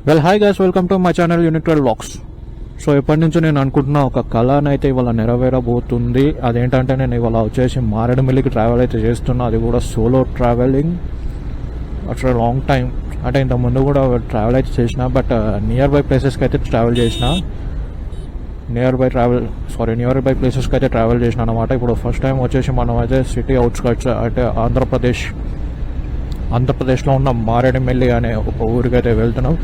Well hi guys, welcome to my channel unit 12 vlogs. So ఎప్పటి నుంచో నేను అనుకుంటున్నా ఒక కళను అయితే ఇవాళ నెరవేరబోతుంది. అదేంటంటే నేను ఇవాళ వచ్చేసి మారేడుమిల్లికి ట్రావెల్ అయితే చేస్తున్నా. అది కూడా solo travelling after long time. అంటే ఇంతకుముందు కూడా ట్రావెల్ అయితే చేసిన, బట్ నియర్ బై ప్లేసెస్కి అయితే ట్రావెల్ చేసిన. నియర్ బై ప్లేసెస్కి అయితే ట్రావెల్ చేసిన అనమాట. ఇప్పుడు ఫస్ట్ టైం వచ్చేసి మనం అయితే సిటీ అవుట్స్కట్స్ అంటే ఆంధ్రప్రదేశ్లో ఉన్న మారేడుమిల్లి అనే ఒక ఊరికైతే వెళ్తున్నాం.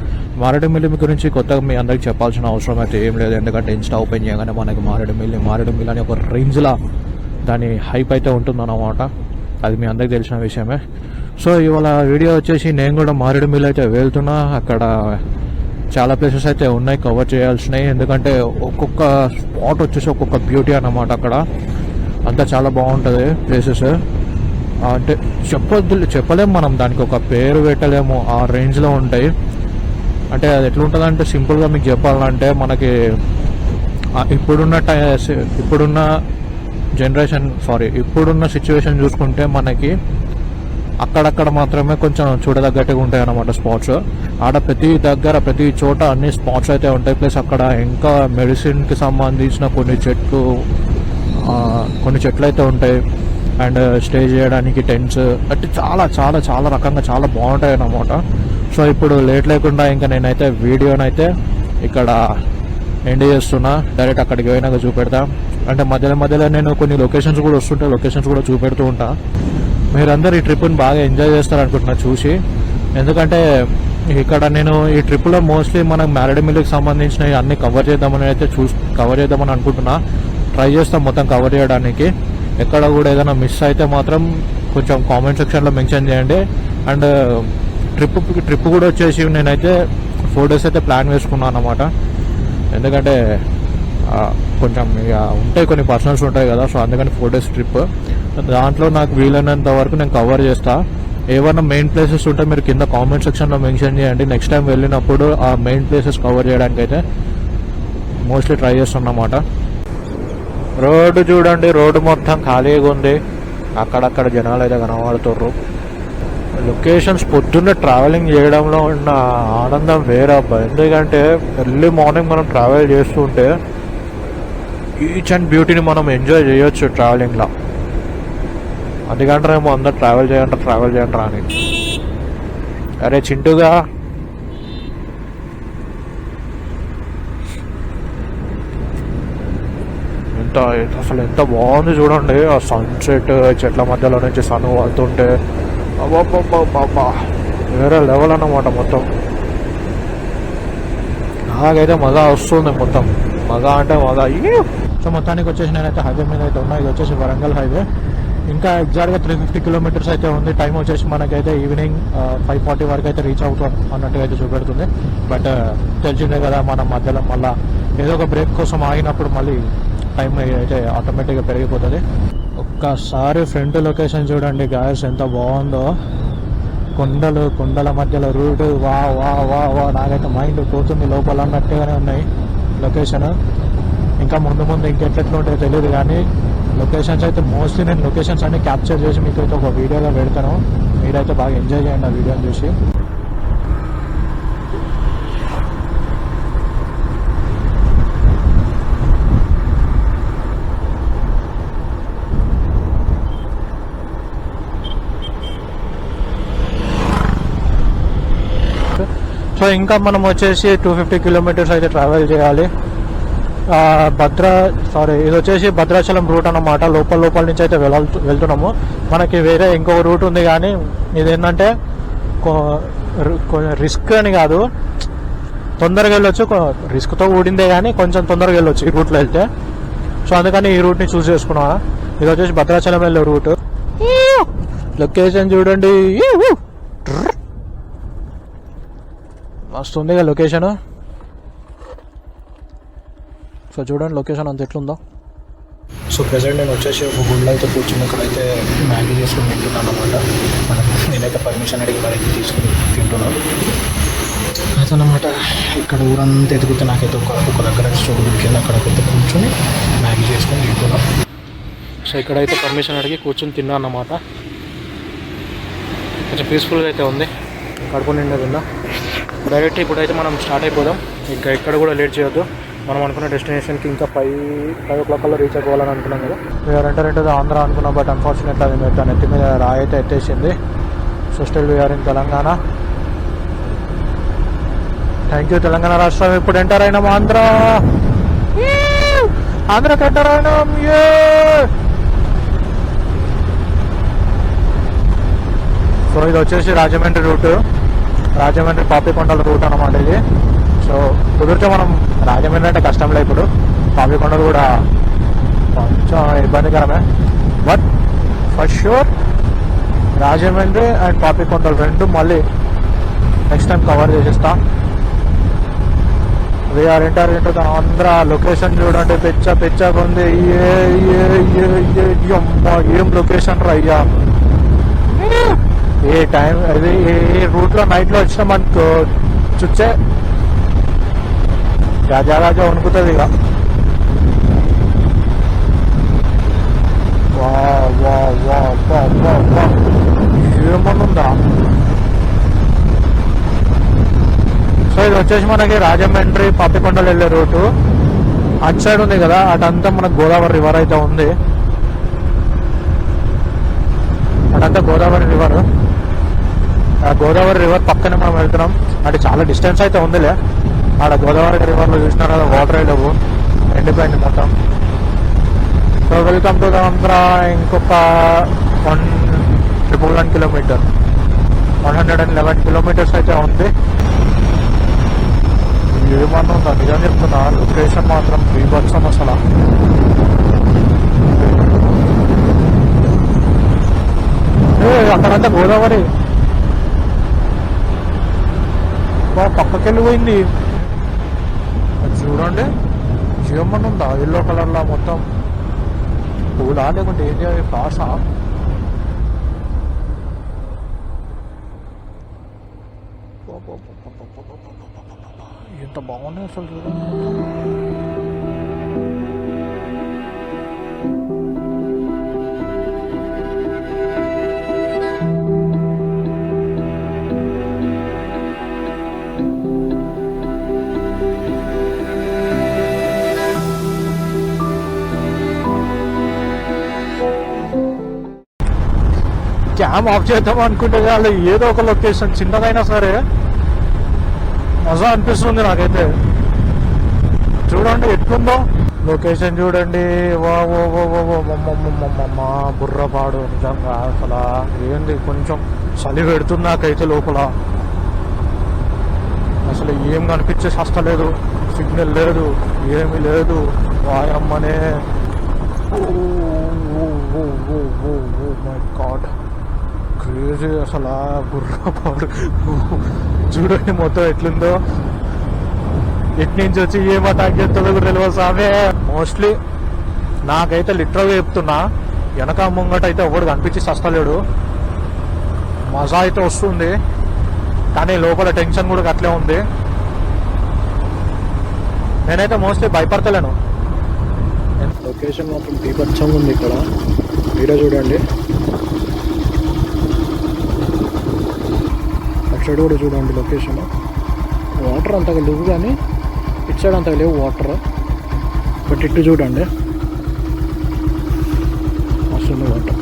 మారేడుమిల్లి గురించి కొత్తగా మీ అందరికి చెప్పాల్సిన అవసరం అయితే ఏం లేదు, ఎందుకంటే ఇన్స్టా ఓపెన్ చేయగానే మనకి మారేడుమిల్లి అని ఒక రేంజ్లా దాని హైప్ అయితే ఉంటుందన్నమాట. అది మీ అందరికి తెలిసిన విషయమే. సో ఇవాళ వీడియో వచ్చేసి నేను కూడా మారేడుమిల్లి అయితే వెళ్తున్నా. అక్కడ చాలా ప్లేసెస్ అయితే ఉన్నాయి కవర్ చేయాల్సినవి, ఎందుకంటే ఒక్కొక్క స్పాట్ వచ్చేసి ఒక్కొక్క బ్యూటీ అన్నమాట. అక్కడ అంతా చాలా బాగుంటుంది ప్లేసెస్. అంటే చెప్పలేము మనం, దానికి ఒక పేరు పెట్టలేము, ఆ రేంజ్లో ఉంటాయి. అంటే అది ఎట్లుంటుంది అంటే సింపుల్గా మీకు చెప్పాలంటే మనకి ఇప్పుడున్న సిచ్యువేషన్ చూసుకుంటే మనకి అక్కడక్కడ మాత్రమే కొంచెం చూడదగ్గట్టుగా ఉంటాయి అన్నమాట స్పాట్స్. ఆడ ప్రతి చోట అన్ని స్పాట్స్ అయితే ఉంటాయి. ప్లస్ అక్కడ ఇంకా మెడిసిన్కి సంబంధించిన కొన్ని చెట్లు అయితే ఉంటాయి. అండ్ స్టే చేయడానికి టెంట్స్ అంటే చాలా చాలా చాలా రకంగా చాలా బాగుంటాయి అన్నమాట. సో ఇప్పుడు లేట్ లేకుండా ఇంకా నేనైతే వీడియోనైతే ఇక్కడ ఎండ్ చేస్తున్నా. డైరెక్ట్ అక్కడికి పోయినాక చూపెడతా. అంటే మధ్యలో నేను కొన్ని లొకేషన్స్ కూడా వస్తుంటాయి, లొకేషన్స్ కూడా చూపెడుతూ ఉంటా. మీరందరూ ఈ ట్రిప్ని బాగా ఎంజాయ్ చేస్తారనుకుంటున్నా చూసి. ఎందుకంటే ఇక్కడ నేను ఈ ట్రిప్లో మోస్ట్లీ మనం మారేడుమిల్లికి సంబంధించినవి అన్నీ కవర్ చేద్దామని అనుకుంటున్నా. ట్రై చేస్తాం మొత్తం కవర్ చేయడానికి. ఎక్కడ కూడా ఏదైనా మిస్ అయితే మాత్రం కొంచెం కామెంట్ సెక్షన్లో మెన్షన్ చేయండి. అండ్ ట్రిప్ కూడా వచ్చేసి నేనైతే 4 days అయితే ప్లాన్ వేసుకున్నాను అన్నమాట. ఎందుకంటే కొంచెం ఇక ఉంటాయి, కొన్ని పర్సనల్స్ ఉంటాయి కదా. సో అందుకని 4 days ట్రిప్. దాంట్లో నాకు వీలైనంత వరకు నేను కవర్ చేస్తా. ఏమైనా మెయిన్ ప్లేసెస్ ఉంటే మీరు కింద కామెంట్ సెక్షన్లో మెన్షన్ చేయండి. నెక్స్ట్ టైం వెళ్ళినప్పుడు ఆ మెయిన్ ప్లేసెస్ కవర్ చేయడానికి అయితే మోస్ట్లీ ట్రై చేస్తున్నమాట. రోడ్డు చూడండి, రోడ్డు మొత్తం ఖాళీగా ఉంది. అక్కడక్కడ జనాలు అయితే కనబడుతుర్రు. లొకేషన్స్ పొద్దున్నే ట్రావెలింగ్ చేయడంలో ఉన్న ఆనందం వేరే అబ్బా. ఎందుకంటే ఎర్లీ మార్నింగ్ మనం ట్రావెల్ చేస్తుంటే ఈచ్ అండ్ బ్యూటీని మనం ఎంజాయ్ చేయొచ్చు ట్రావెలింగ్లో. అందుకంటారేమో అందరు ట్రావెల్ చేయండి అని. అరే చింటూగా, అసలు ఎంత బాగుంది చూడండి. ఆ సన్సెట్ చెట్ల మధ్యలో నుంచి సన్ వాళ్తుంటే అబ్బా వేరే లెవెల్ అన్నమాట. మొత్తం నాకైతే మజా వస్తుంది. మొత్తం మజా అంటే మజా. సో మొత్తానికి వచ్చేసి నేనైతే హైవే మీద అయితే ఉన్నా. ఇది వచ్చేసి వరంగల్ హైవే. ఇంకా ఎగ్జాక్ట్గా 350 kilometers అయితే ఉంది. టైం వచ్చేసి మనకైతే ఈవినింగ్ 5:40 వరకు అయితే రీచ్ అవుతాం అన్నట్టుగా అయితే చూపెడుతుంది. బట్ తెలిసిందే కదా, మనం మధ్యలో మళ్ళీ ఏదో ఒక బ్రేక్ కోసం ఆగినప్పుడు మళ్ళీ టైం అయితే ఆటోమేటిక్గా పెరిగిపోతుంది. ఒక్కసారి ఫ్రంట్ లొకేషన్ చూడండి గాయస్, ఎంత బాగుందో. కొండల మధ్యలో రూట్ వా వా వా వా నాకైతే మైండ్ పోతుంది లోపల అన్నట్టుగానే ఉన్నాయి లొకేషన్. ఇంకా ముందు ఇంకెట్లెట్లు ఉంటాయో తెలియదు, కానీ లొకేషన్స్ అయితే మోస్ట్లీ నేను లొకేషన్స్ అన్ని క్యాప్చర్ చేసి మీకు అయితే ఒక వీడియోగా పెడతాను. మీరైతే బాగా ఎంజాయ్ చేయండి ఆ వీడియోని చూసి. సో ఇంకా మనం వచ్చేసి 250 kilometers అయితే ట్రావెల్ చేయాలి. ఇది వచ్చేసి భద్రాచలం రూట్ అన్నమాట. లోపల నుంచి అయితే వెళ్తున్నాము. మనకి వేరే ఇంకొక రూట్ ఉంది, కానీ ఇదేంటంటే రిస్క్ అని కాదు, తొందరగా వెళ్ళొచ్చు. రిస్క్తో కూడిందే కానీ కొంచెం తొందరగా వెళ్ళొచ్చు ఈ రూట్లో వెళ్తే. సో అందుకని ఈ రూట్ని చూస్ చేసుకున్నా. ఇది వచ్చేసి భద్రాచలం వెళ్ళే రూట్. లొకేషన్ చూడండి, మస్తు ఉంది కదా లొకేషన్. సో చూడండి లొకేషన్ అంత ఎట్లుందో. సో ప్రెసెంట్ నేను వచ్చేసి ఒక గుడిలో అయితే కూర్చుని ఇక్కడైతే మ్యాగీ చేసుకుని తింటున్నాను అనమాట. నేనైతే పర్మిషన్ అడిగి మరి తీసుకుని తింటున్నాను అదనమాట. ఇక్కడ ఊరంతా ఎదుగుతే నాకైతే ఒక దగ్గర స్టోర్ దొరికింది, అక్కడికైతే కూర్చొని మ్యాగీ చేసుకొని తింటున్నాను. సో ఇక్కడైతే పర్మిషన్ అడిగి కూర్చొని తిన్నాను అన్నమాట. కొంచెం పీస్ఫుల్గా అయితే ఉంది, కడుపు నిండా తిన్నా. డైరెక్ట్ ఇప్పుడైతే మనం స్టార్ట్ అయిపోదాం. ఇంకా ఎక్కడ కూడా లేట్ చేయొద్దు. మనం అనుకున్న డెస్టినేషన్కి ఇంకా 5 o'clock కల్లా రీచ్ అయిపోవాలని అనుకున్నాం కదా. వీఆర్ ఎంటర్ ఆంధ్ర అనుకున్నాం, బట్ అన్ఫార్చునేట్లీ అది మీరు నెత్తి మీద రాయి అయితే ఎత్తేసింది. So still we're in Telangana. Thank you Telangana రాష్ట్రం. ఇప్పుడు ఎంటర్ అయినాం ఆంధ్రాకి ఎంటర్ అయినాం. సో ఇది వచ్చేసి రాజమండ్రి రూట్, రాజమండ్రి పాపికొండల రూట్ అన్నమాట ఇది. సో కుదిరితే మనం రాజమండ్రి అంటే కష్టంలే, ఇప్పుడు పాపికొండలు కూడా కొంచెం ఇబ్బందికరమే, but for sure Rajahmundry and Papikondalu రెండు మళ్ళీ నెక్స్ట్ టైం కవర్ చేసేస్తా. We're enter into the Andhra. Location చూడండి, పెచ్చగా ఉంది. ఏం లొకేషన్ రయ్యా. ఏ టైం అది ఏ రూట్లో నైట్లో వచ్చినా మనకు చుచ్చే రాజా వణుకుతుంది ఇక. ఏమనుందా. సో ఇది వచ్చేసి మనకి రాజమండ్రి పాపికొండలు వెళ్ళే రూటు. అటు సైడ్ ఉంది కదా, అటంతా మనకు గోదావరి రివర్ అయితే ఉంది. అటంతా గోదావరి రివర్. ఆ గోదావరి రివర్ పక్కనే మనం వెళ్తున్నాం. అంటే చాలా డిస్టెన్స్ అయితే ఉందిలే. ఆడ గోదావరి రివర్లో చూసినా కదా, వాటర్ అయితే ఎండిపోయింది మొత్తం. So welcome to Andhra. ఇంకొక 111 కిలోమీటర్, 111 కిలోమీటర్స్ అయితే ఉంది. ఏమన్నా ఉందా, నిజం చెప్తున్నా. లొకేషన్ మాత్రం బీభత్సం అసలు. అక్కడంతా గోదావరి పక్కకి వెళ్ళిపోయింది. చూడండి, ఏమన్నా ఉందా. ఎల్లో కలర్లా మొత్తం పూలా లేకుంటే ఏంటి అవి ఫ్లవర్సా. ఎంత బాగున్నాయి అసలు చూడండి. క్యామ్ ఆఫ్ చేద్దాం అనుకుంటే వాళ్ళు ఏదో ఒక లొకేషన్ చిన్నదైనా సరే మజా అనిపిస్తుంది నాకైతే. చూడండి ఎట్లుందో లొకేషన్ చూడండి. మా బుర్రపాడు నిజంగా అసలు ఏంది, కొంచెం చలి పెడుతుంది నాకైతే లోపల. అసలు ఏం కనిపించే సస్తలేదు, సిగ్నల్ లేదు, ఏమీ లేదు. వాయమ్మనే మై గాడ్, క్రేజీ అసలు. బుర్రపాడు చూడండి మొత్తం ఎట్లుందో. ఎటు నుంచి వచ్చి ఏం అటాక్ చేస్తుందో కూడా తెలియదు సామే. మోస్ట్లీ నాకైతే లిటరల్గా చెప్తున్నా, వెనక ముంగట అయితే ఒకటి కనిపించి సస్తలేడు. మజా అయితే వస్తుంది, కానీ లోపల టెన్షన్ కూడా అట్లే ఉంది. నేనైతే మోస్ట్లీ భయపడతలేను. లొకేషన్ మాత్రం బీభత్సంగా ఉంది ఇక్కడ. వీడియో చూడండి, అటు సైడ్ కూడా చూడండి లొకేషన్. వాటర్ అంతగా లేవు, కానీ ఇటు సైడ్ అంతగా లేవు వాటర్. బట్ ఇటు చూడండి, మస్తు వాటర్.